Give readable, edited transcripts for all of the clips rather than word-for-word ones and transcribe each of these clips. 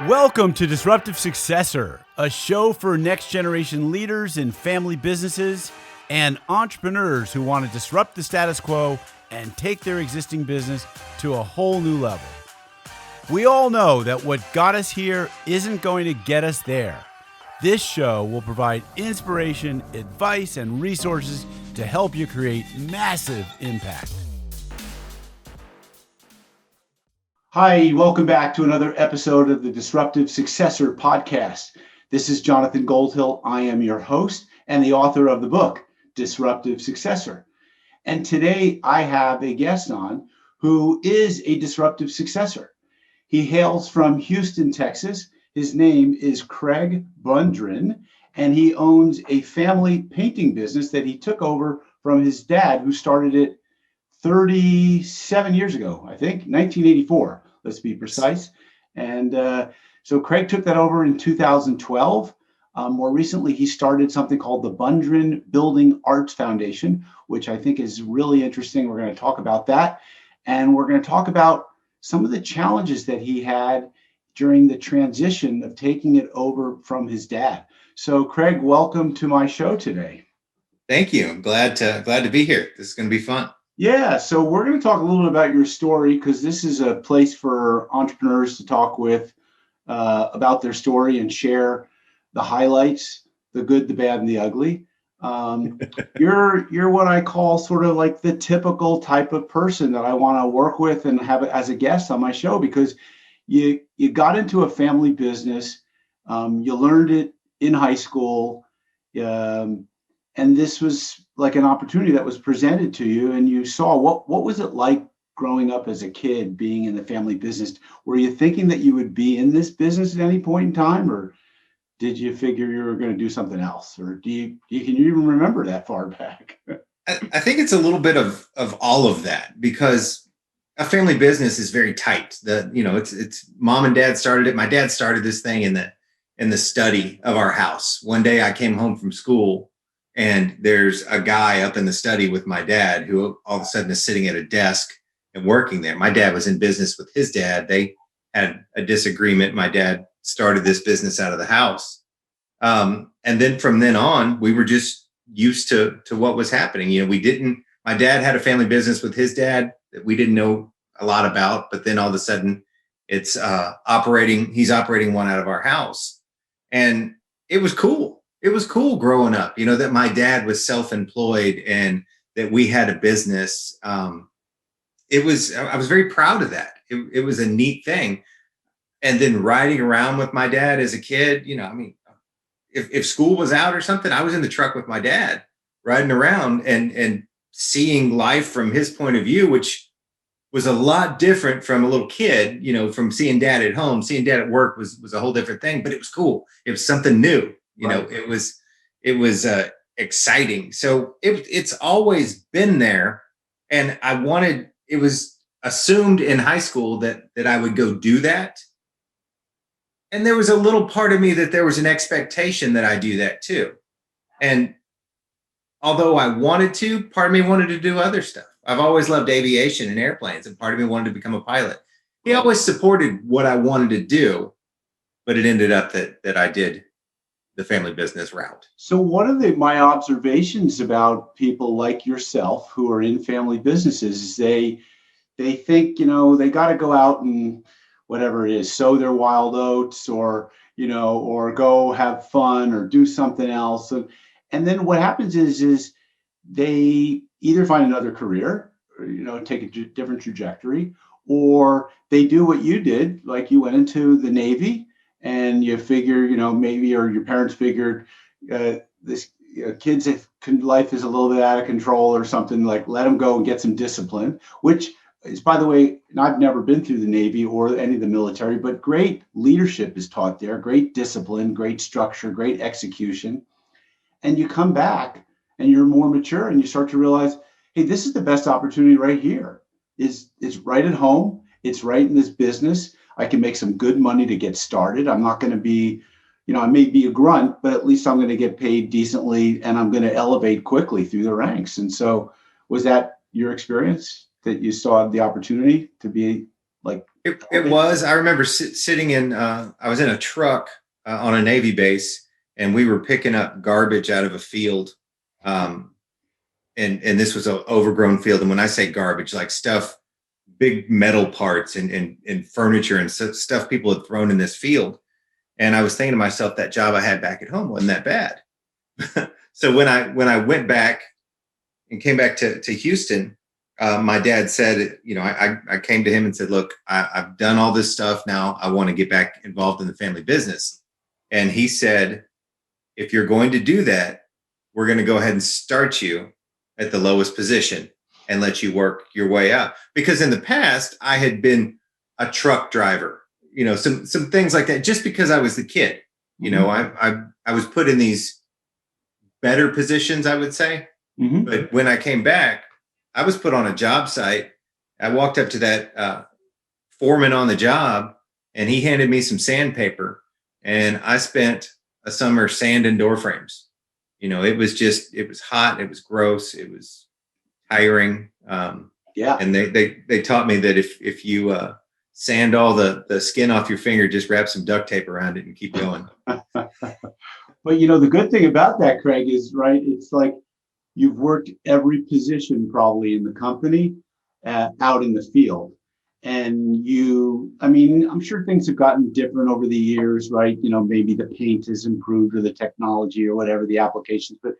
Welcome to Disruptive Successor, a show for next generation leaders in family businesses and entrepreneurs who want to disrupt the status quo and take their existing business to a whole new level. We all know that what got us here isn't going to get us there. This show will provide inspiration, advice, and resources to help you create massive impact. Hi, welcome back to another episode of the Disruptive Successor podcast. This is Jonathan Goldhill. I am your host and the author of the book, Disruptive Successor. And today I have a guest on who is a disruptive successor. He hails from Houston, Texas. His name is Craig Bundren, and he owns a family painting business that he took over from his dad, who started it 37 years ago, I think, 1984, let's be precise. And so Craig took that over in 2012. More recently, he started something called the Bundren Building Arts Foundation, which I think is really interesting. We're going to talk about that. And we're going to talk about some of the challenges that he had during the transition of taking it over from his dad. So Craig, welcome to my show today. Thank you. I'm glad to be here. This is going to be fun. Yeah, so we're going to talk a little bit about your story, because this is a place for entrepreneurs to talk with about their story and share the highlights, the good, the bad, and the ugly. You're what I call sort of like the typical type of person that I want to work with and have as a guest on my show, because you got into a family business, you learned it in high school, and this was like an opportunity that was presented to you, and you saw what was it like growing up as a kid, being in the family business? Were you thinking that you would be in this business at any point in time, or did you figure you were going to do something else? Or can you even remember that far back? I think it's a little bit of all of that, because a family business is very tight. It's mom and dad started it. My dad started this thing in the study of our house. One day I came home from school, and there's a guy up in the study with my dad who all of a sudden is sitting at a desk and working there. My dad was in business with his dad. They had a disagreement. My dad started this business out of the house. And then from then on, we were just used to what was happening. My dad had a family business with his dad that we didn't know a lot about, but then all of a sudden it's he's operating one out of our house. And it was cool. It was cool growing up, that my dad was self-employed and that we had a business. I was very proud of that. It was a neat thing. And then riding around with my dad as a kid, if school was out or something, I was in the truck with my dad riding around and seeing life from his point of view, which was a lot different from a little kid, from seeing dad at home. Seeing dad at work was a whole different thing, but it was cool. It was something new. Right. It was exciting. So it's always been there. And it was assumed in high school that I would go do that. And there was a little part of me that there was an expectation that I do that too. And although I wanted to, part of me wanted to do other stuff. I've always loved aviation and airplanes, and part of me wanted to become a pilot. He always supported what I wanted to do, but it ended up that I did the family business route. So one of my observations about people like yourself who are in family businesses is they think, they got to go out and whatever it is, sow their wild oats or go have fun or do something else. And then what happens is they either find another career, or, take a different trajectory, or they do what you did, like you went into the Navy. And you figure, maybe, or your parents figured this kid's life is a little bit out of control or something, like let them go and get some discipline, which is, by the way, I've never been through the Navy or any of the military, but great leadership is taught there, great discipline, great structure, great execution. And you come back and you're more mature and you start to realize, hey, this is the best opportunity right here. It's right at home. It's right in this business. I can make some good money to get started. I'm not going to be, I may be a grunt, but at least I'm going to get paid decently and I'm going to elevate quickly through the ranks. And so was that your experience, that you saw the opportunity to be like It was. I remember sitting in. I was in a truck on a Navy base, and we were picking up garbage out of a field. And this was an overgrown field. And when I say garbage, like stuff, big metal parts and furniture and stuff people had thrown in this field. And I was thinking to myself, that job I had back at home wasn't that bad. So when I went back and came back to Houston, my dad said, I came to him and said, look, I've done all this stuff. Now I want to get back involved in the family business. And he said, if you're going to do that, we're going to go ahead and start you at the lowest position and let you work your way up. Because in the past, I had been a truck driver, some things like that, just because I was the kid. I was put in these better positions, I would say. Mm-hmm. But when I came back, I was put on a job site. I walked up to that foreman on the job, and he handed me some sandpaper, and I spent a summer sanding door frames. It was hot. It was gross. It was tiring. And they taught me that if you sand all the skin off your finger, just wrap some duct tape around it and keep going. But the good thing about that, Craig, is right. It's like you've worked every position probably in the company out in the field. And I'm sure things have gotten different over the years, right? Maybe the paint has improved or the technology or whatever the applications, but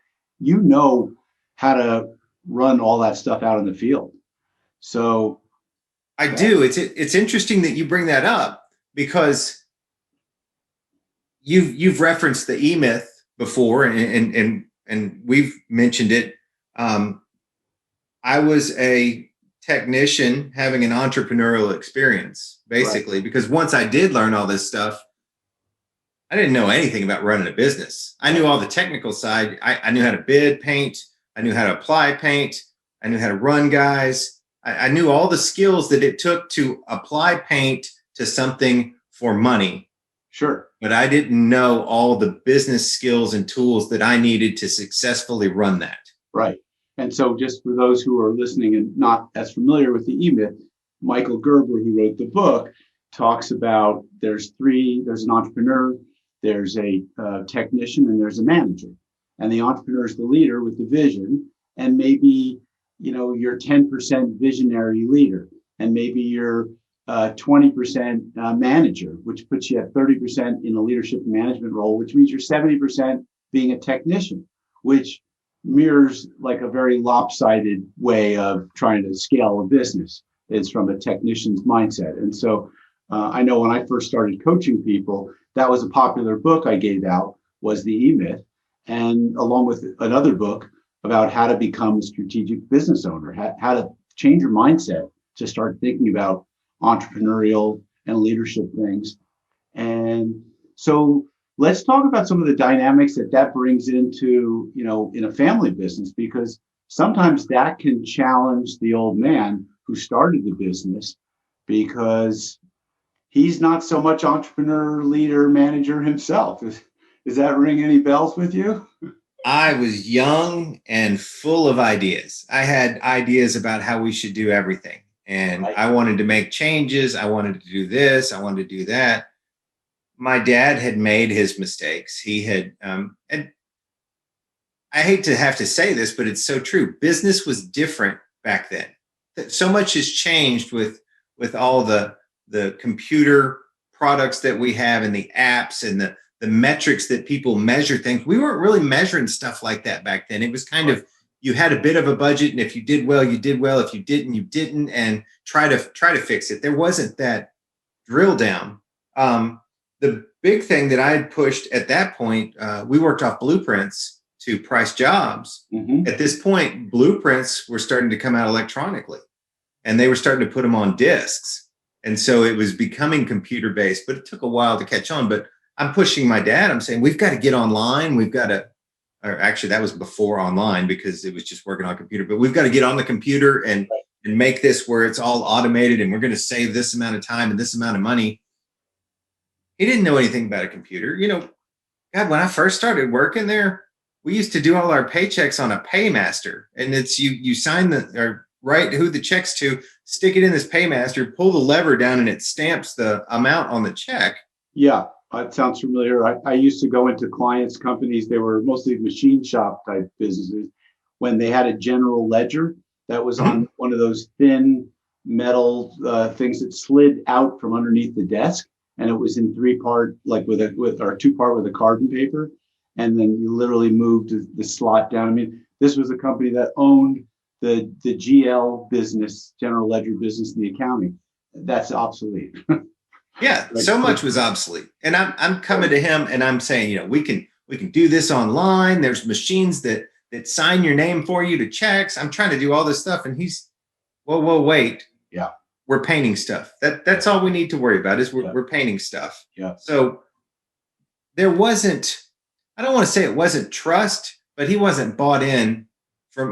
how to run all that stuff out in the field. So I do. It's interesting that you bring that up, because you've referenced the E-Myth before, and we've mentioned it. I was a technician having an entrepreneurial experience, basically, right. Because once I did learn all this stuff, I didn't know anything about running a business. I knew all the technical side. I knew how to bid paint. I knew how to apply paint. I knew how to run guys. I knew all the skills that it took to apply paint to something for money. Sure. But I didn't know all the business skills and tools that I needed to successfully run that. Right. And so just for those who are listening and not as familiar with the E-Myth, Michael Gerber, who wrote the book, talks about there's an entrepreneur, there's a technician, and there's a manager. And the entrepreneur is the leader with the vision, and maybe, you're 10% visionary leader, and maybe you're 20% manager, which puts you at 30% in a leadership and management role, which means you're 70% being a technician, which mirrors like a very lopsided way of trying to scale a business. It's from a technician's mindset. And so I know when I first started coaching people, that was a popular book I gave out, was the E-Myth, and along with another book about how to become a strategic business owner, how to change your mindset to start thinking about entrepreneurial and leadership things. And so let's talk about some of the dynamics that brings into, in a family business, because sometimes that can challenge the old man who started the business, because he's not so much entrepreneur, leader, manager himself. Does that ring any bells with you? I was young and full of ideas. I had ideas about how we should do everything. And right. I wanted to make changes. I wanted to do this. I wanted to do that. My dad had made his mistakes. He had, and I hate to have to say this, but it's so true. Business was different back then. So much has changed with all the computer products that we have and the apps and the metrics that people measure things. We weren't really measuring stuff like that back then. It was kind of, you had a bit of a budget, and if you did well, you did well. If you didn't, you didn't, and try to fix it. There wasn't that drill down. The big thing that I had pushed at that point, we worked off blueprints to price jobs. Mm-hmm. At this point, blueprints were starting to come out electronically, and they were starting to put them on discs. And so it was becoming computer-based, but it took a while to catch on. But I'm pushing my dad. I'm saying, we've got to get online. We've got to, or actually that was before online because it was just working on a computer, but we've got to get on the computer and make this where it's all automated, and we're going to save this amount of time and this amount of money. He didn't know anything about a computer. God, when I first started working there, we used to do all our paychecks on a Paymaster, and it's you sign or write who the check's to, stick it in this paymaster, pull the lever down, and it stamps the amount on the check. Yeah, it sounds familiar. I used to go into clients' companies. They were mostly machine shop type businesses. When they had a general ledger that was on one of those thin metal things that slid out from underneath the desk, and it was in three part, like with two part with a carbon paper, and then you literally moved the slot down. I mean, this was a company that owned the GL business, general ledger business, and the accounting. That's obsolete. Yeah, so much was obsolete. And I'm coming to him and I'm saying, we can do this online. There's machines that sign your name for you to checks. I'm trying to do all this stuff. And he's, whoa, wait. Yeah. We're painting stuff. That's all we need to worry about is we're painting stuff. Yeah. So there wasn't, I don't want to say it wasn't trust, but he wasn't bought in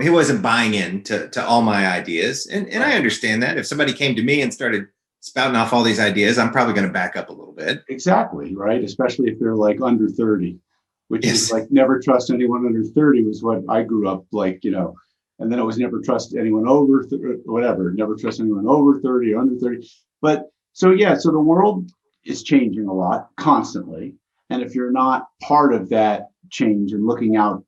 he wasn't buying in to all my ideas. And I understand that if somebody came to me and started spouting off all these ideas, I'm probably going to back up a little bit. Exactly. Right. Especially if they're like under 30, which is like never trust anyone under 30 was what I grew up like, and then it was never trust anyone over whatever, never trust anyone over 30 or under 30. But so the world is changing a lot constantly. And if you're not part of that change and looking out,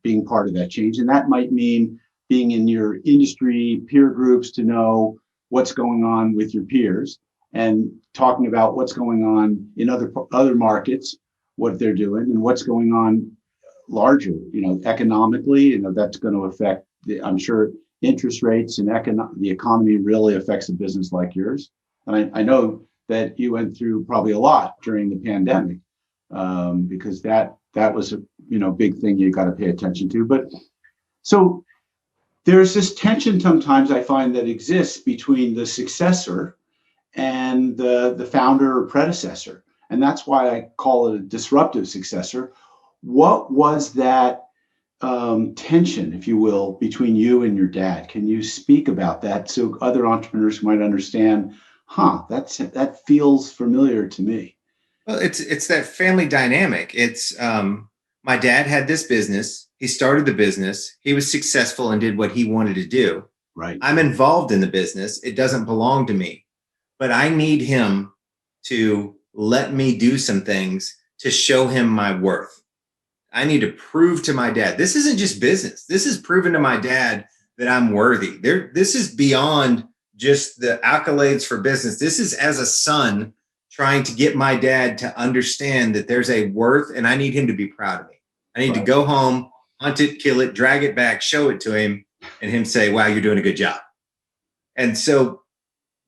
being part of that change, and that might mean being in your industry peer groups to know what's going on with your peers and talking about what's going on in other markets, what they're doing and what's going on larger, economically, that's going to affect I'm sure interest rates and the economy really affects a business like yours. And I know that you went through probably a lot during the pandemic because that was a big thing you got to pay attention to. But so there's this tension sometimes I find that exists between the successor and the founder or predecessor. And that's why I call it a disruptive successor. What was that tension, if you will, between you and your dad? Can you speak about that so other entrepreneurs might understand, that feels familiar to me? Well, it's that family dynamic. It's my dad had this business. He started the business. He was successful and did what he wanted to do. Right. I'm involved in the business. It doesn't belong to me, but I need him to let me do some things to show him my worth. I need to prove to my dad, this isn't just business. This is proving to my dad that I'm worthy. This is beyond just the accolades for business. This is as a son trying to get my dad to understand that there's a worth and I need him to be proud of me. I need to go home, hunt it, kill it, drag it back, show it to him, and him say, wow, you're doing a good job. And so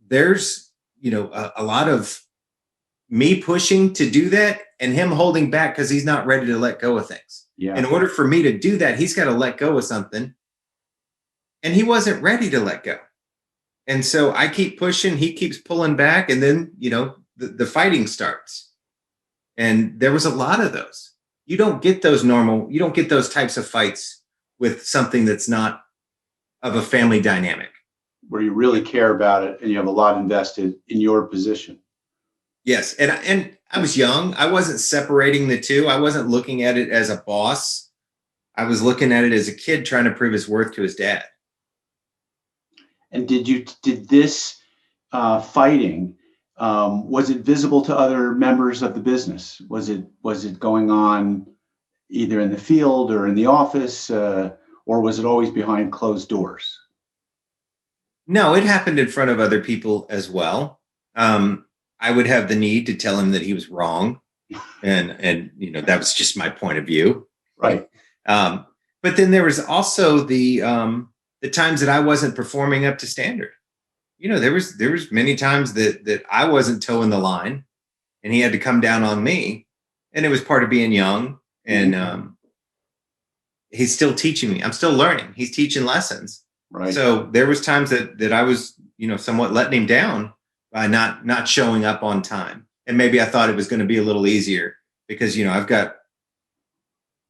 there's, a lot of me pushing to do that and him holding back because he's not ready to let go of things. Yeah. In order for me to do that, he's got to let go of something. And he wasn't ready to let go. And so I keep pushing, he keeps pulling back, and then, the fighting starts. And there was a lot of those. You don't get those types of fights with something that's not of a family dynamic. Where you really care about it and you have a lot invested in your position. Yes. And I was young. I wasn't separating the two. I wasn't looking at it as a boss. I was looking at it as a kid trying to prove his worth to his dad. And did this fighting, was it visible to other members of the business? Was it going on either in the field or in the office, or was it always behind closed doors? No, it happened in front of other people as well. I would have the need to tell him that he was wrong, and that was just my point of view. Right. But then there was also the times that I wasn't performing up to standard. There was many times that I wasn't towing the line, and he had to come down on me, and it was part of being young. And he's still teaching me. I'm still learning. He's teaching lessons. Right. So there was times that I was, somewhat letting him down by not showing up on time. And maybe I thought it was going to be a little easier because,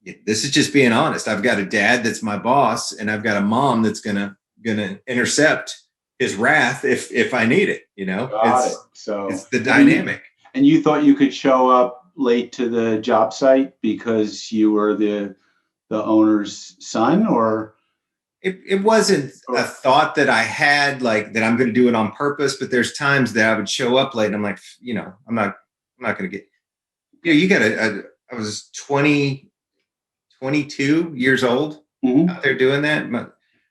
this is just being honest. I've got a dad that's my boss, and I've got a mom that's gonna intercept his wrath if I need it. So it's the dynamic. And you thought you could show up late to the job site because you were the owner's son, or It wasn't Or- a thought that I had like that I'm going to do it on purpose, but there's times that I would show up late and I'm like, I'm not going to get, you got I was 22 years old out there doing that.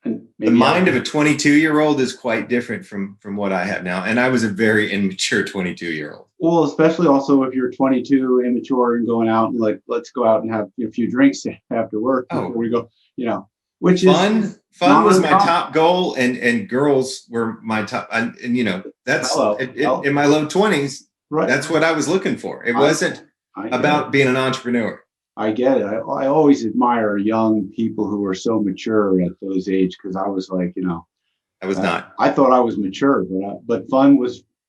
The mind of a 22-year-old is quite different from what I have now. And I was a very immature 22-year-old. Well, especially also if you're 22, immature, and going out and like, let's go out and have a few drinks after work before we go, which fun was my top goal, and girls were my top. And that's in my low 20s. Right. That's what I was looking for. It wasn't about being an entrepreneur. I get it. I always admire young people who are so mature at those age, because I was like, I was not. I thought I was mature, but fun,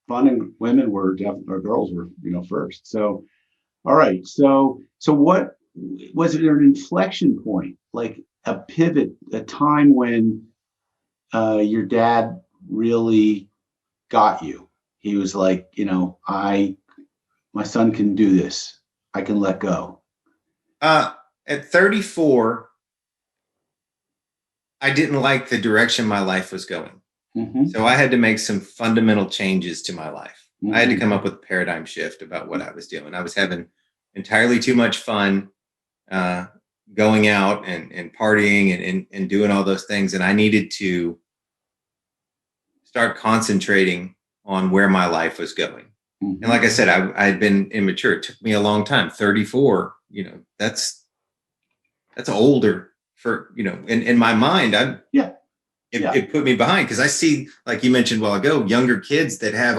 and women were definitely, or girls were, first. So, all right. So what was it? An inflection point, like a pivot, a time when your dad really got you? He was like, my son can do this. I can let go. At 34, I didn't like the direction my life was going. Mm-hmm. So I had to make some fundamental changes to my life. Mm-hmm. I had to come up with a paradigm shift about what I was doing. I was having entirely too much fun, going out and partying and doing all those things. And I needed to start concentrating on where my life was going. Mm-hmm. And like I said, I had been immature. It took me a long time. 34, that's older for, in my mind. It put me behind, because I see, like you mentioned a while ago, younger kids that have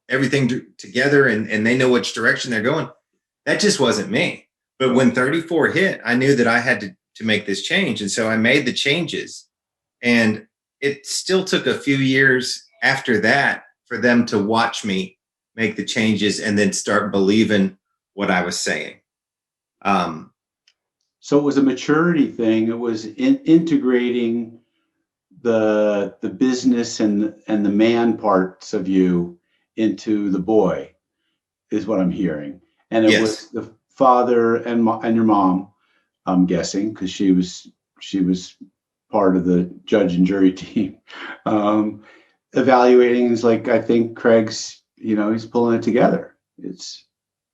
everything together and they know which direction they're going. That just wasn't me. But when 34 hit, I knew that I had to make this change. And so I made the changes, and it still took a few years after that for them to watch me make the changes and then start believing what I was saying. So it was a maturity thing. It was integrating the business and the man parts of you into the boy, is what I'm hearing. And it was the father and your mom, I'm guessing, because she was part of the judge and jury team, evaluating. Is like, I think Craig's, he's pulling it together.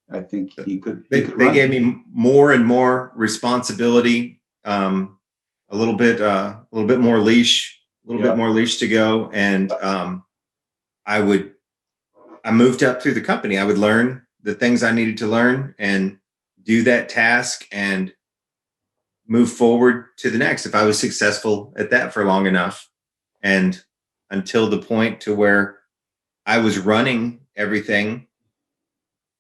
I think he could. They gave me more and more responsibility, a little bit more leash, bit more leash to go, and I moved up through the company. I would learn the things I needed to learn and do that task and move forward to the next. If I was successful at that for long enough, and until the point to where I was running everything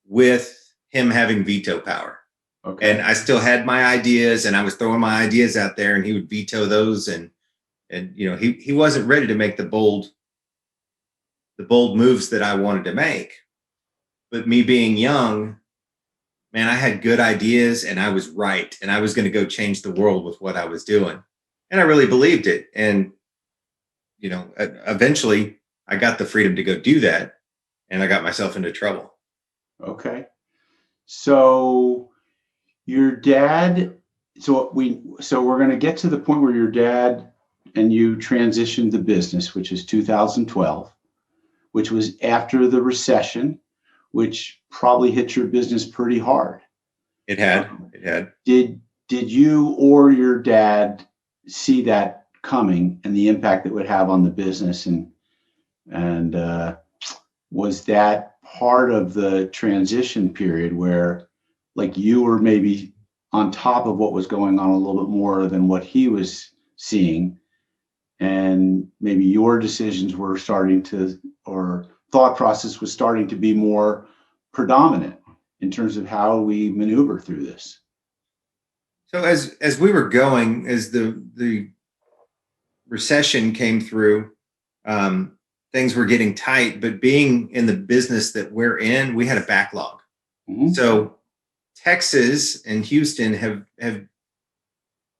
with him having veto power. Okay. And I still had my ideas, and I was throwing my ideas out there, and he would veto those. And he wasn't ready to make the bold moves that I wanted to make. But me being young, man, I had good ideas, and I was right. And I was going to go change the world with what I was doing. And I really believed it. And, eventually I got the freedom to go do that, and I got myself into trouble. Okay. So your dad, so we're going to get to the point where your dad and you transitioned the business, which is 2012, which was after the recession, which probably hit your business pretty hard. It had. Did you or your dad see that coming and the impact it would have on the business? And was that part of the transition period where, like, you were maybe on top of what was going on a little bit more than what he was seeing, and maybe your decisions were starting to, or thought process was starting to be more predominant in terms of how we maneuver through this? So as we were going, as the recession came through, things were getting tight, but being in the business that we're in, we had a backlog. Mm-hmm. So Texas and Houston have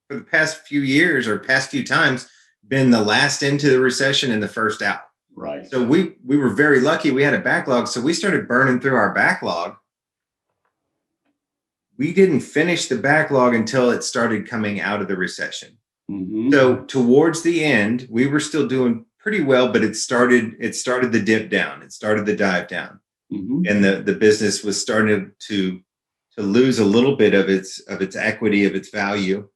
for the past few years, or past few times, been the last into the recession and the first out. Right. So we were very lucky. We had a backlog. So we started burning through our backlog. We didn't finish the backlog until it started coming out of the recession. Mm-hmm. So towards the end, we were still doing pretty well, but it started the dip down. It started the dive down. Mm-hmm. And the business was starting to lose a little bit of its equity, of its value.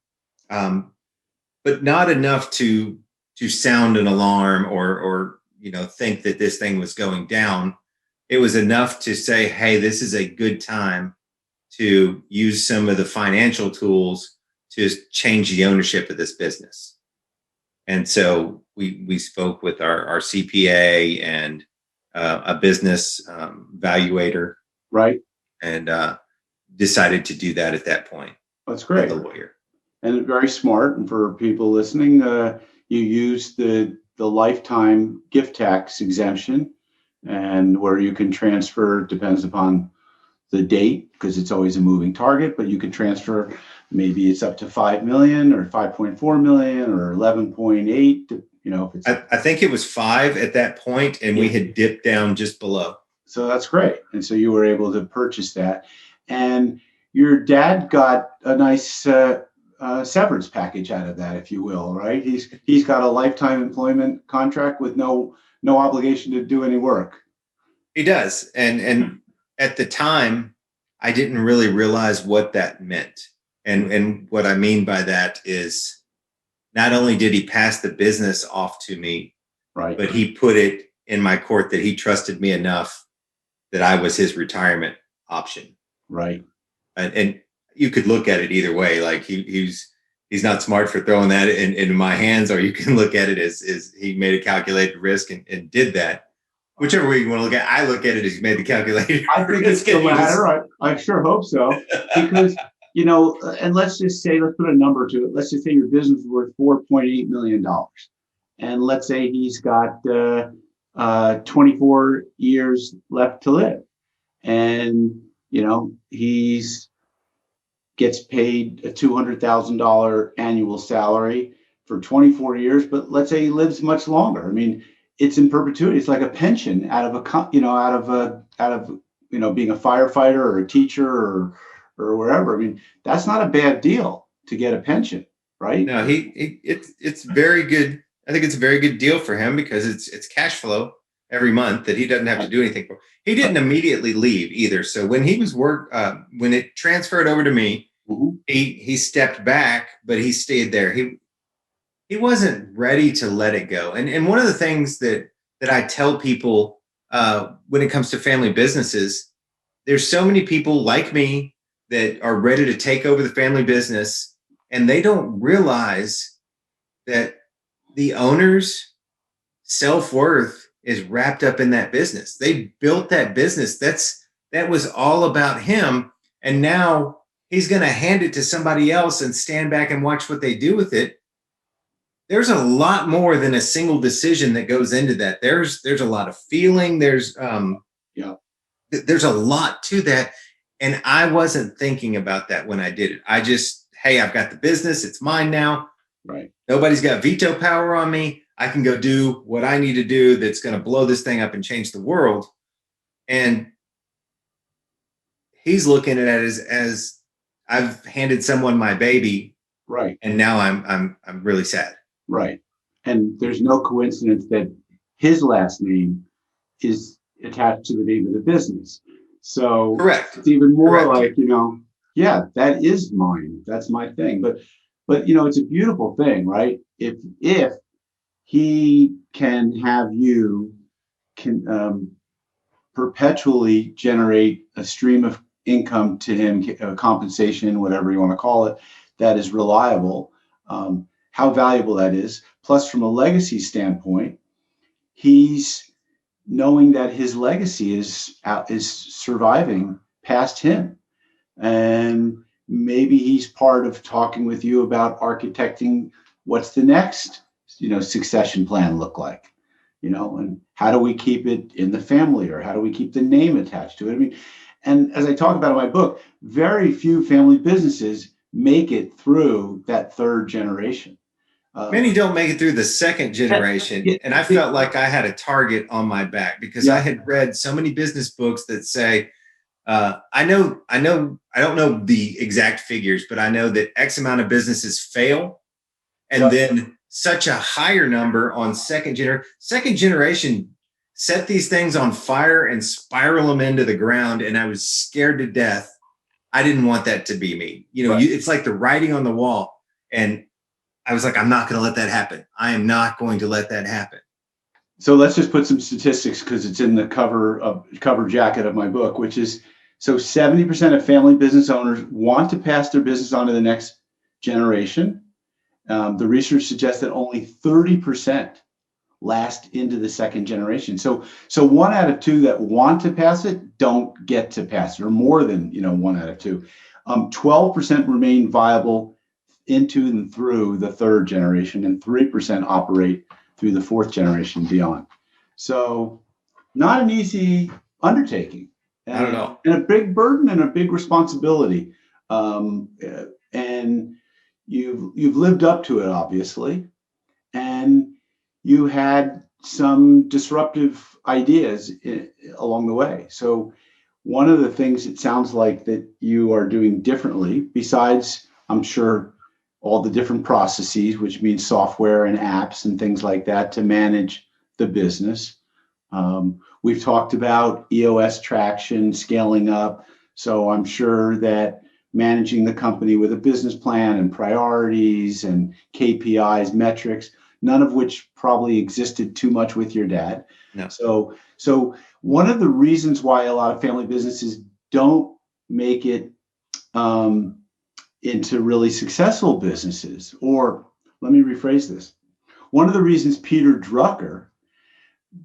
But not enough to sound an alarm or think that this thing was going down. It was enough to say, hey, this is a good time to use some of the financial tools to change the ownership of this business. And so we spoke with our CPA and a business valuator, Right. and decided to do that at that point. That's great. The lawyer. And very smart. And for people listening, you use the lifetime gift tax exemption, and where you can transfer, depends upon the date, because it's always a moving target, but you can transfer, maybe it's up to 5 million or 5.4 million or 11.8, if it's, I think it was 5 at that point, and we had dipped down just below. So that's great. And so you were able to purchase that. And your dad got a nice severance package out of that, if you will, right? He's got a lifetime employment contract with no obligation to do any work. He does. And at the time, I didn't really realize what that meant. And what I mean by that is, not only did he pass the business off to me, right, but he put it in my court that he trusted me enough that I was his retirement option. Right. And you could look at it either way. Like he's not smart for throwing that into my hands, or you can look at it as he made a calculated risk and did that. Whichever way you want to look at it, I look at it as he made the calculated I think it's the latter. I sure hope so. Because, and let's put a number to it. Let's just say your business is worth $4.8 million. And let's say he's got 24 years left to live. And, he's gets paid a $200,000 annual salary for 24 years, but let's say he lives much longer. I mean, it's in perpetuity. It's like a pension out of being a firefighter or a teacher or wherever. I mean, that's not a bad deal to get a pension, right? No, it's very good. I think it's a very good deal for him, because it's cash flow every month that he doesn't have to do anything for. He didn't immediately leave either. So when he was when it transferred over to me, mm-hmm. he stepped back, but he stayed there. He wasn't ready to let it go. And one of the things that I tell people when it comes to family businesses, there's so many people like me that are ready to take over the family business, and they don't realize that the owner's self-worth is wrapped up in that business. They built that business. That was all about him. And now he's going to hand it to somebody else and stand back and watch what they do with it. There's a lot more than a single decision that goes into that. There's a lot of feeling. There's a lot to that. And I wasn't thinking about that when I did it. I just, hey, I've got the business. It's mine now. Right. Nobody's got veto power on me. I can go do what I need to do that's going to blow this thing up and change the world. And he's looking at it as I've handed someone my baby. Right. And now I'm really sad. Right. And there's no coincidence that his last name is attached to the name of the business. So correct. It's even more correct. like, yeah, that is mine. That's my thing. But it's a beautiful thing, right? If he can have you perpetually generate a stream of income to him, compensation, whatever you want to call it, that is reliable, how valuable that is. Plus, from a legacy standpoint, he's knowing that his legacy is surviving past him. And maybe he's part of talking with you about architecting what's the next succession plan look like, and how do we keep it in the family, or how do we keep the name attached to it? I mean, and as I talk about in my book, very few family businesses make it through that third generation. Many don't make it through the second generation. And I felt like I had a target on my back, because I had read so many business books that say, I don't know the exact figures, but I know that X amount of businesses fail And then such a higher number on second generation set these things on fire and spiral them into the ground. And I was scared to death. I didn't want that to be me. It's like the writing on the wall. And I was like, I'm not going to let that happen. I am not going to let that happen. So let's just put some statistics, because it's in the cover jacket of my book, which is, so 70% of family business owners want to pass their business on to the next generation. The research suggests that only 30% last into the second generation. So 1 out of 2 that want to pass it don't get to pass it, or more than 1 out of 2. 12% remain viable into and through the third generation, and 3% operate through the fourth generation beyond. So not an easy undertaking. I don't know. And a big burden and a big responsibility. And you've lived up to it, obviously. And you had some disruptive ideas along the way. So one of the things it sounds like that you are doing differently, besides, I'm sure, all the different processes, which means software and apps and things like that to manage the business. We've talked about EOS traction, scaling up. So I'm sure that managing the company with a business plan and priorities and KPIs, metrics, none of which probably existed too much with your dad. No. So one of the reasons why a lot of family businesses don't make it into really successful businesses, or let me rephrase this. One of the reasons Peter Drucker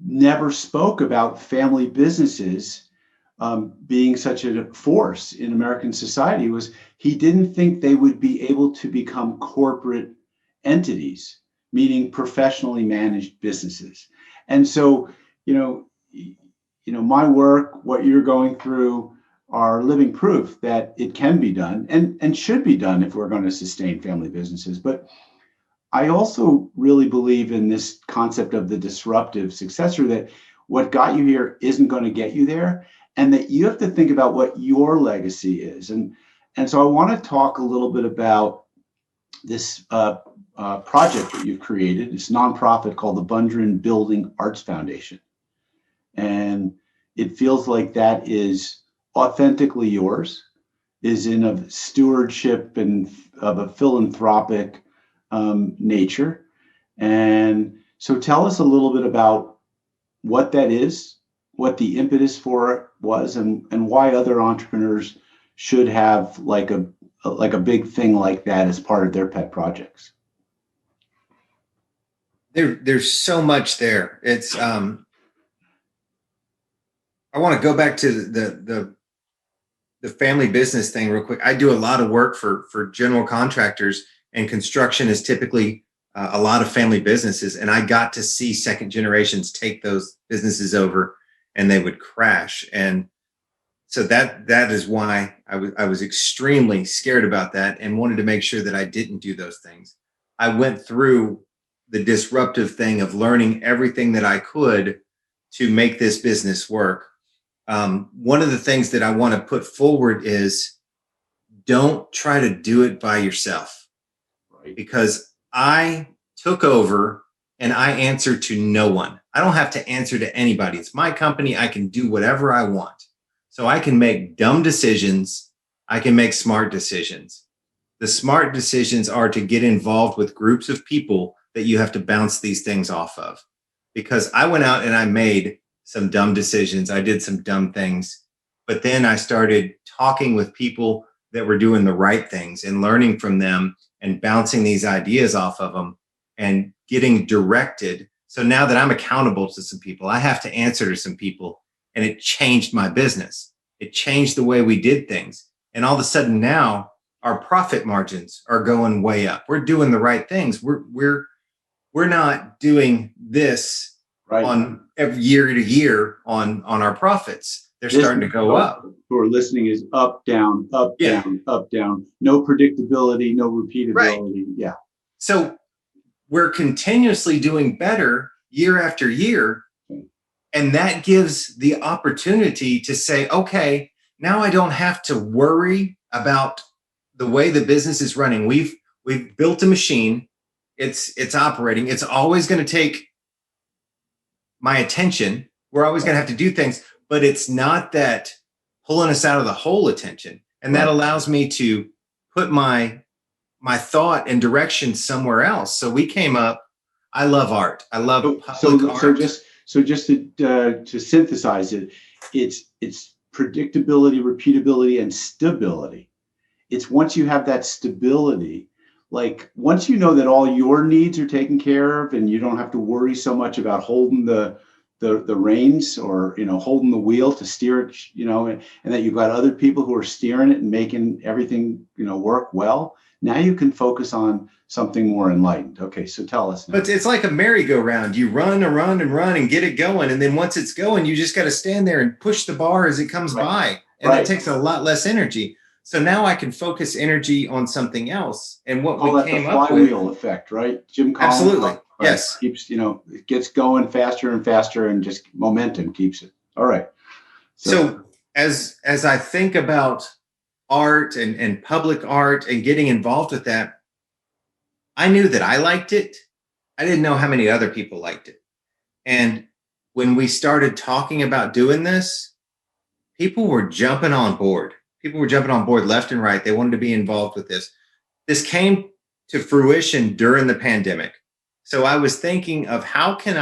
never spoke about family businesses being such a force in American society was he didn't think they would be able to become corporate entities, meaning professionally managed businesses. And so, my work, what you're going through, are living proof that it can be done and should be done if we're going to sustain family businesses. But I also really believe in this concept of the disruptive successor, that what got you here isn't going to get you there, and that you have to think about what your legacy is. And so I want to talk a little bit about this project that you've created, this nonprofit called the Bundren Building Arts Foundation. And it feels like that is authentically yours, is in a stewardship and of a philanthropic nature. And so tell us a little bit about what that is, what the impetus for it was, and why other entrepreneurs should have like a big thing like that as part of their pet projects. There's so much there. It's I want to go back to the family business thing real quick. I do a lot of work for general contractors, and construction is typically a lot of family businesses. And I got to see second generations take those businesses over, and they would crash. And so that is why I was extremely scared about that and wanted to make sure that I didn't do those things. I went through the disruptive thing of learning everything that I could to make this business work. One of the things that I want to put forward is don't try to do it by yourself. Right. Because I took over and I answer to no one. I don't have to answer to anybody. It's my company. I can do whatever I want. So I can make dumb decisions. I can make smart decisions. The smart decisions are to get involved with groups of people that you have to bounce these things off of. Because I went out and I made some dumb decisions. I did some dumb things. But then I started talking with people that were doing the right things and learning from them and bouncing these ideas off of them and getting directed. So now that I'm accountable to some people, I have to answer to some people, and it changed my business. It changed the way we did things. And all of a sudden now our profit margins are going way up. We're doing the right things. We're not doing this right on every year to year on our profits. They're starting to go up. Who are listening is up, down, up, Yeah. down, up, down. No predictability, no repeatability. Right. Yeah. So we're continuously doing better year after year. And that gives the opportunity to say, okay, now I don't have to worry about the way the business is running. We've built a machine. it's operating. It's always going to take my attention. We're always going to have to do things, but it's not that pulling us out of the whole attention. And that allows me to put my thought and direction somewhere else. So we came up, I love art. I love public art. So just to synthesize it, it's predictability, repeatability, and stability. It's once you have that stability, like once you know that all your needs are taken care of and you don't have to worry so much about holding the reins or, holding the wheel to steer it, and that you've got other people who are steering it and making everything, work well. Now you can focus on something more enlightened. Okay, so tell us now. But it's like a merry-go-round. You run and run and run and get it going. And then once it's going, you just got to stand there and push the bar as it comes by. And that takes a lot less energy. So now I can focus energy on something else. And what we came up with. Flywheel effect, right? Jim Collins. Absolutely. Yes. Keeps, it gets going faster and faster and just momentum keeps it. All right. So as I think about art and public art and getting involved with that, I knew that I liked it. I didn't know how many other people liked it. And when we started talking about doing this, people were jumping on board. People were jumping on board left and right. They wanted to be involved with this. This came to fruition during the pandemic. So I was thinking of how can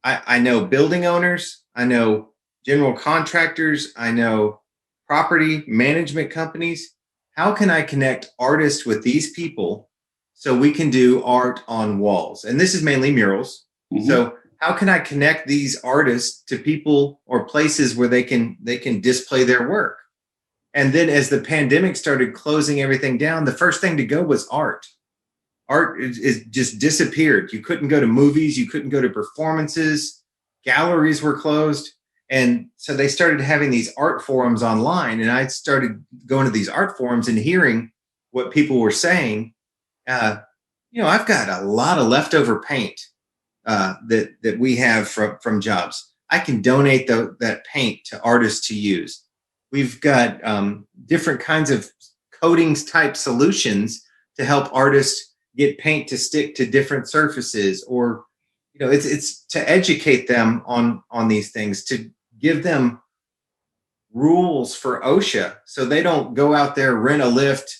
I know building owners, I know general contractors, I know property management companies. How can I connect artists with these people so we can do art on walls? And this is mainly murals. Mm-hmm. So how can I connect these artists to people or places where they can display their work? And then as the pandemic started closing everything down, the first thing to go was art. Art is just disappeared. You couldn't go to movies. You couldn't go to performances. Galleries were closed. And so they started having these art forums online. And I started going to these art forums and hearing what people were saying. I've got a lot of leftover paint that we have from jobs. I can donate that paint to artists to use. We've got different kinds of coatings type solutions to help artists get paint to stick to different surfaces, or it's to educate them on these things, to give them rules for OSHA so they don't go out there, rent a lift,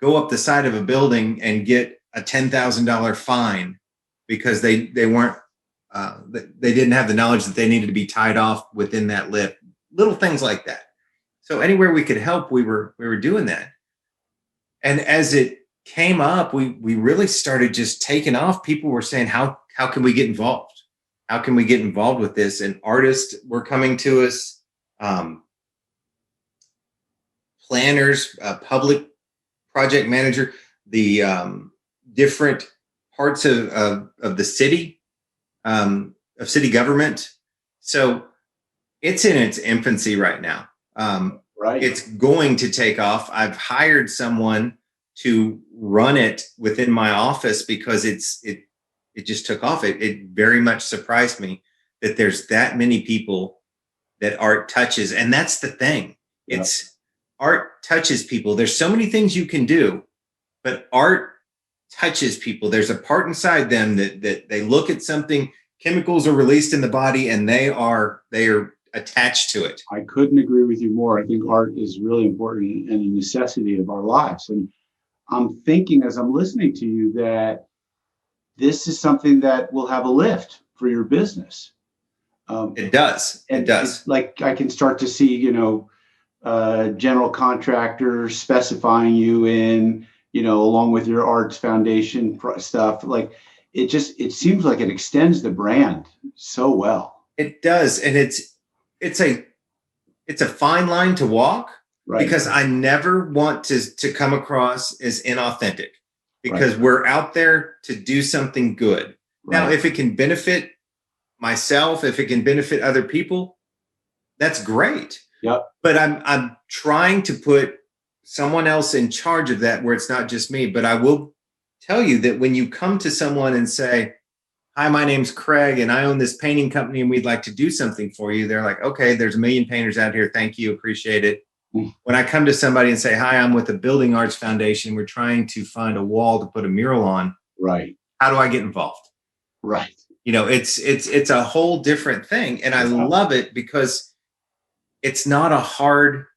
go up the side of a building and get a $10,000 fine because they weren't they didn't have the knowledge that they needed to be tied off within that lift. Little things like that. So anywhere we could help, we were doing that. And as it came up, we really started just taking off. People were saying, how can we get involved? How can we get involved with this? And artists were coming to us, planners, public project manager, the different parts of the city, of city government. So it's in its infancy right now. Right. It's going to take off. I've hired someone to run it within my office because it just took off. It very much surprised me that there's that many people that art touches. And that's the thing. Yep. It's art touches people. There's so many things you can do, but art touches people. There's a part inside them that they look at something, chemicals are released in the body, and they are attached to it. I couldn't agree with you more. I think art is really important and a necessity of our lives. And I'm thinking as I'm listening to you that this is something that will have a lift for your business. It does. It does. Like I can start to see, general contractors specifying you in, along with your arts foundation stuff. Like it seems like it extends the brand so well. It does. And it's a fine line to walk, right? Because I never want to come across as inauthentic, because we're out there to do something good. Right. Now, if it can benefit myself, if it can benefit other people, that's great. Yep. But I'm trying to put someone else in charge of that where it's not just me. But I will tell you that when you come to someone and say, hi, my name's Craig and I own this painting company and we'd like to do something for you, they're like, okay, there's a million painters out here. Thank you. Appreciate it. Mm. When I come to somebody and say, hi, I'm with the Building Arts Foundation, we're trying to find a wall to put a mural on. Right. how do I get involved? Right. It's a whole different thing. And I love it because it's not a hard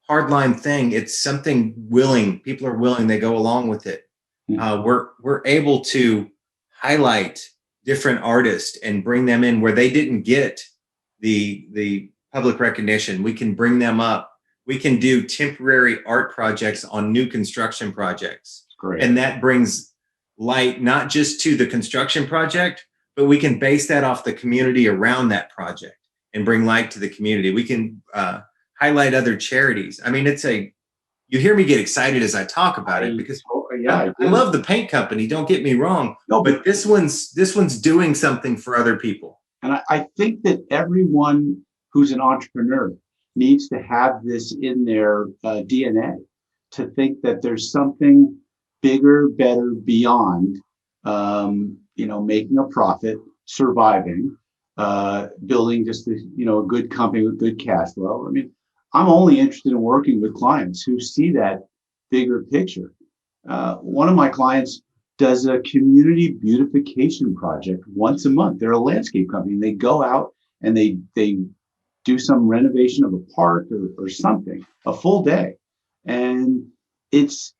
line thing. It's something willing. People are willing. They go along with it. We're able to highlight different artists and bring them in where they didn't get the public recognition. We can bring them up. We can do temporary art projects on new construction projects. Great. And that brings light not just to the construction project, but we can base that off the community around that project and bring light to the community. We can highlight other charities. I mean, you hear me get excited as I talk about it because I love the paint company. Don't get me wrong. No, but this one's doing something for other people. And I think that everyone who's an entrepreneur needs to have this in their DNA, to think that there's something bigger, better beyond, making a profit, surviving, building just a good company with good cash flow. I mean, I'm only interested in working with clients who see that bigger picture. One of my clients does a community beautification project once a month. They're a landscape company. They go out and they do some renovation of a park or something, a full day. And it's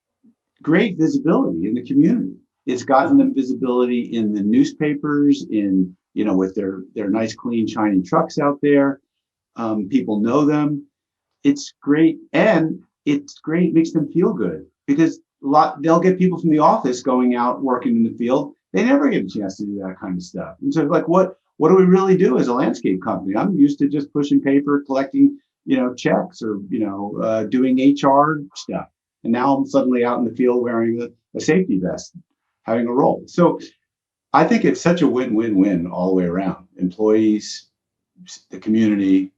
great visibility in the community. It's gotten them visibility in the newspapers, with their nice, clean, shiny trucks out there. People know them. It's great. And it's great. It makes them feel good because they'll get people from the office going out working in the field. They never get a chance to do that kind of stuff. And so like, what do we really do as a landscape company? I'm used to just pushing paper, collecting, checks or, doing HR stuff. And now I'm suddenly out in the field wearing a safety vest, having a role. So I think it's such a win-win-win all the way around. Employees, the community,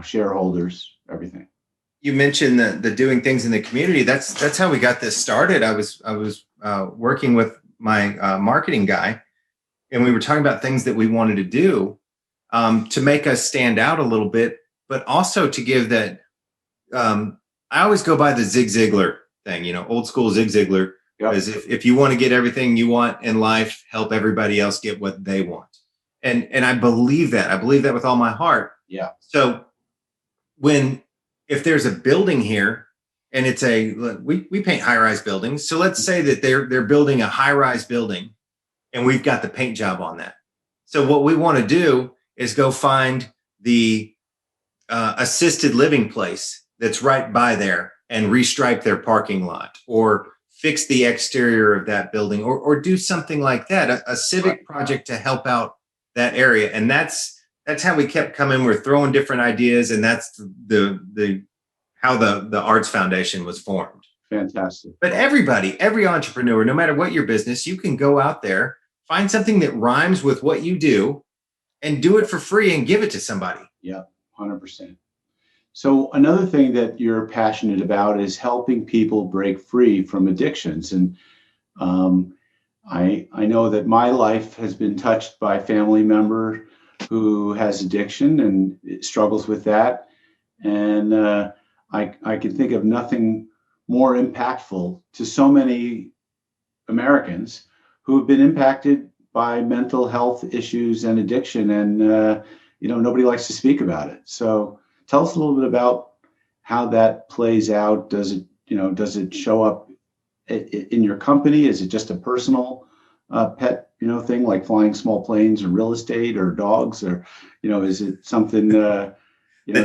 shareholders, everything. You mentioned the doing things in the community. That's how we got this started. I was working with my marketing guy, and we were talking about things that we wanted to do to make us stand out a little bit, but also to give that. I always go by the Zig Ziglar thing, old school Zig Ziglar. Because if you want to get everything you want in life, help everybody else get what they want. And I believe that. I believe that with all my heart. Yeah. So if there's a building here and we paint high-rise buildings. So let's say that they're building a high-rise building and we've got the paint job on that. So what we want to do is go find the assisted living place that's right by there and restripe their parking lot or fix the exterior of that building or do something like that, a civic project to help out that area. And that's how we kept coming. We're throwing different ideas, and that's how the Arts Foundation was formed. Fantastic. But every entrepreneur, no matter what your business, you can go out there, find something that rhymes with what you do and do it for free and give it to somebody. Yeah, 100%. So another thing that you're passionate about is helping people break free from addictions. And I know that my life has been touched by a family member who has addiction and struggles with that. And I can think of nothing more impactful to so many Americans who have been impacted by mental health issues and addiction. And, nobody likes to speak about it. So tell us a little bit about how that plays out. Does it show up in your company? Is it just a personal pet, thing like flying small planes or real estate or dogs, or, is it something? The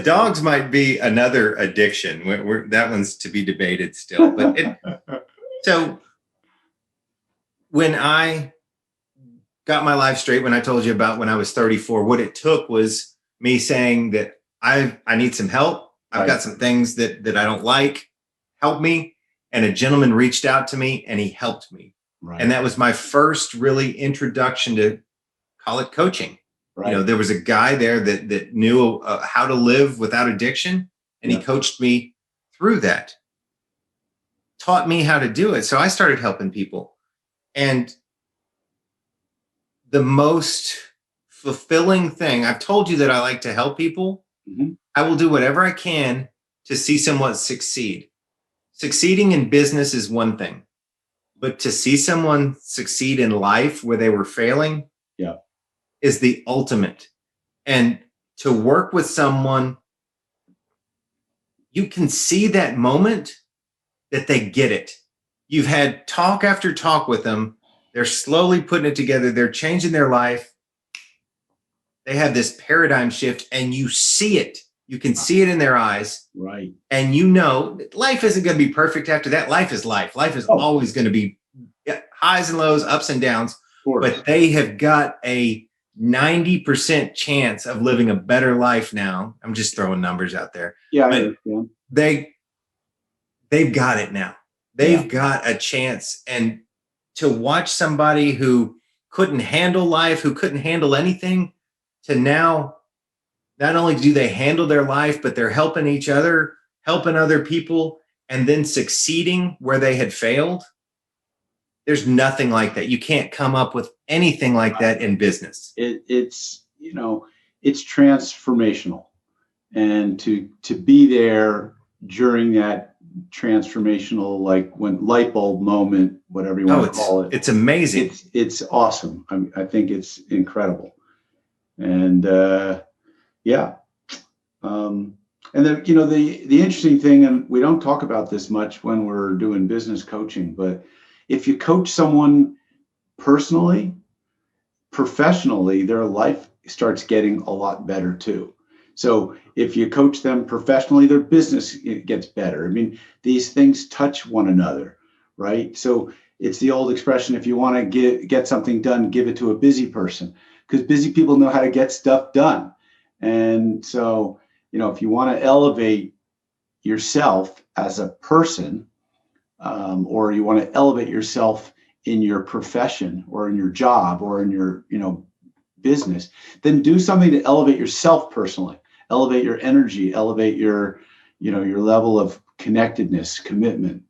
dogs might be another addiction. That one's to be debated still. But so when I got my life straight, when I told you about when I was 34, what it took was me saying that I need some help. I've got some things that I don't like. Help me. And a gentleman reached out to me and he helped me. Right. And that was my first really introduction to, call it coaching. Right. There was a guy there that knew how to live without addiction. And he coached me through that, taught me how to do it. So I started helping people. And the most fulfilling thing, I've told you that I like to help people. Mm-hmm. I will do whatever I can to see someone succeed. Succeeding in business is one thing. But to see someone succeed in life where they were failing Yeah. is the ultimate. And to work with someone, you can see that moment that they get it. You've had talk after talk with them. They're slowly putting it together. They're changing their life. They have this paradigm shift, and you see it. You can see it in their eyes. Right. And you know, life isn't going to be perfect after that. Life is life. Life is always going to be highs and lows, ups and downs. But they have got a 90% chance of living a better life now. I'm just throwing numbers out there. Yeah, I understand. They've got it now. They've got a chance. And to watch somebody who couldn't handle life, who couldn't handle anything, to now, not only do they handle their life, but they're helping each other, helping other people, and then succeeding where they had failed. There's nothing like that. You can't come up with anything like that in business. It's transformational, and to be there during that transformational, like when light bulb moment, whatever you want to call it. It's amazing. It's awesome. I think it's incredible. And and then, the interesting thing, and we don't talk about this much when we're doing business coaching, but if you coach someone personally, professionally, their life starts getting a lot better too. So if you coach them professionally, their business gets better. I mean, these things touch one another, right? So it's the old expression, if you want to get something done, give it to a busy person, because busy people know how to get stuff done. And so, if you want to elevate yourself as a person, or you want to elevate yourself in your profession or in your job or in your, business, then do something to elevate yourself personally, elevate your energy, elevate your level of connectedness, commitment,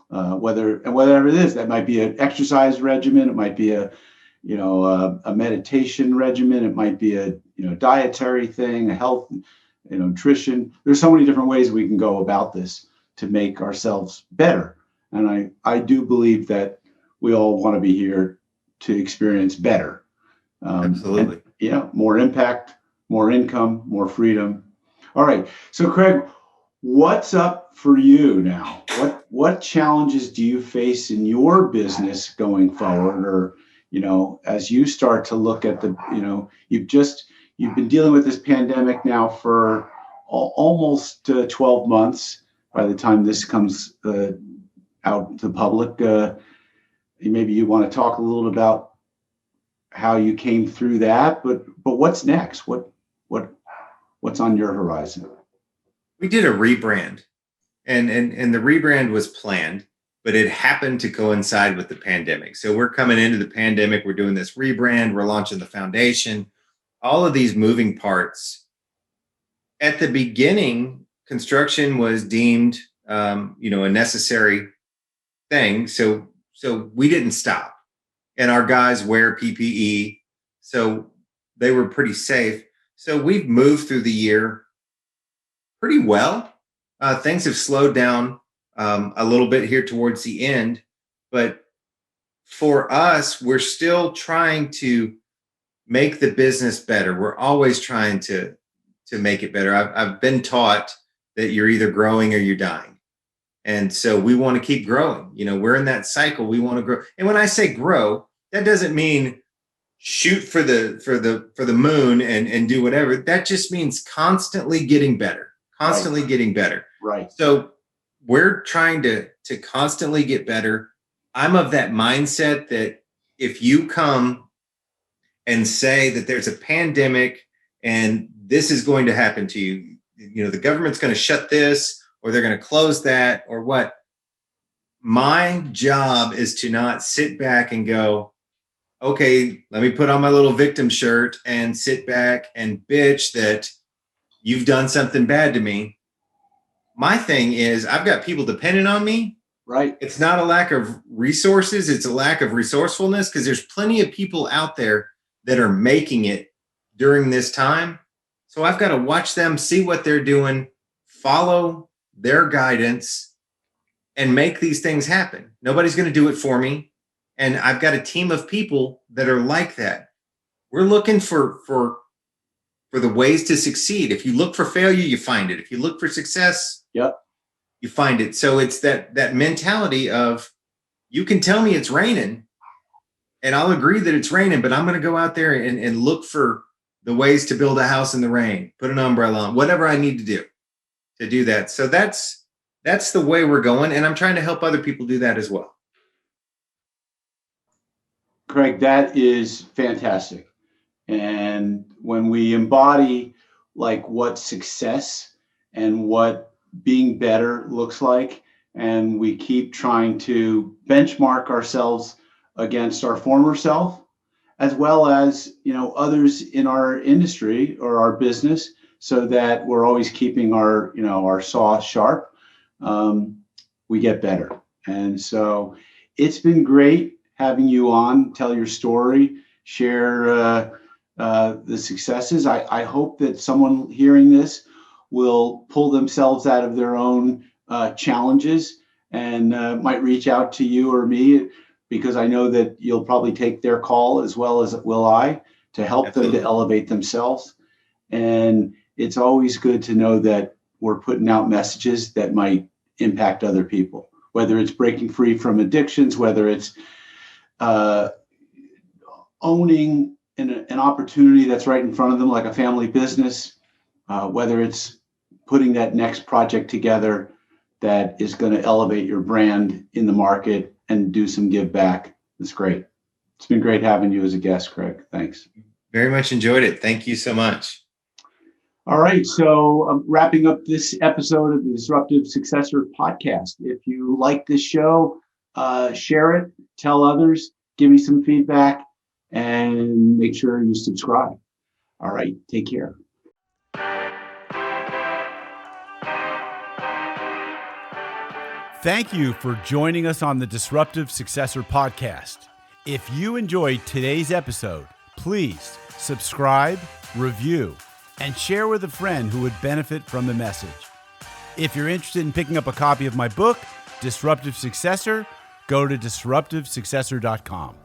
whatever it is. That might be an exercise regimen. It might be a meditation regimen. It might be a, dietary thing, a health, nutrition. There's so many different ways we can go about this to make ourselves better. And I do believe that we all want to be here to experience better. Absolutely. And, more impact, more income, more freedom. All right. So Craig, what's up for you now? What challenges do you face in your business going forward? Or, as you start to look at you've been dealing with this pandemic now for almost 12 months. By the time this comes out to the public, maybe you want to talk a little about how you came through that, but what's next? What's on your horizon? We did a rebrand, and the rebrand was planned, but it happened to coincide with the pandemic. So we're coming into the pandemic. We're doing this rebrand. We're launching the foundation. All of these moving parts. At the beginning, construction was deemed, a necessary thing. So we didn't stop. And our guys wear PPE, so they were pretty safe. So we've moved through the year pretty well. Things have slowed down a little bit here towards the end, but for us, we're still trying to make the business better. We're always trying to make it better. I've been taught that you're either growing or you're dying. And so we want to keep growing. We're in that cycle. We want to grow. And when I say grow, that doesn't mean shoot for the moon and do whatever. That just means constantly getting better, getting better. Right. So we're trying to constantly get better. I'm of that mindset that if you come and say that there's a pandemic and this is going to happen to you, the government's going to shut this, or they're going to close that, or what. My job is to not sit back and go, okay, let me put on my little victim shirt and sit back and bitch that you've done something bad to me. My thing is, I've got people depending on me. Right. It's not a lack of resources. It's a lack of resourcefulness, because there's plenty of people out there that are making it during this time. So I've got to watch them, see what they're doing, follow their guidance, and make these things happen. Nobody's going to do it for me. And I've got a team of people that are like that. We're looking for the ways to succeed. If you look for failure, you find it. If you look for success, Yep. you find it. So it's that mentality of, you can tell me it's raining and I'll agree that it's raining, but I'm going to go out there and look for the ways to build a house in the rain, put an umbrella on, whatever I need to do that. So that's the way we're going. And I'm trying to help other people do that as well. Craig, that is fantastic. And when we embody like what success and what being better looks like, and we keep trying to benchmark ourselves against our former self, as well as, others in our industry or our business, so that we're always keeping our saw sharp, we get better. And so it's been great having you on, tell your story, share the successes. I hope that someone hearing this will pull themselves out of their own challenges and might reach out to you or me, because I know that you'll probably take their call as well as will I, to help Absolutely. them to elevate themselves. And it's always good to know that we're putting out messages that might impact other people, whether it's breaking free from addictions, whether it's owning an opportunity that's right in front of them, like a family business, whether it's putting that next project together that is going to elevate your brand in the market and do some give back. It's great. It's been great having you as a guest, Craig. Thanks. Very much enjoyed it. Thank you so much. All right. So I'm wrapping up this episode of the Disruptive Successor podcast. If you like this show, share it, tell others, give me some feedback, and make sure you subscribe. All right. Take care. Thank you for joining us on the Disruptive Successor podcast. If you enjoyed today's episode, please subscribe, review, and share with a friend who would benefit from the message. If you're interested in picking up a copy of my book, Disruptive Successor, go to disruptivesuccessor.com.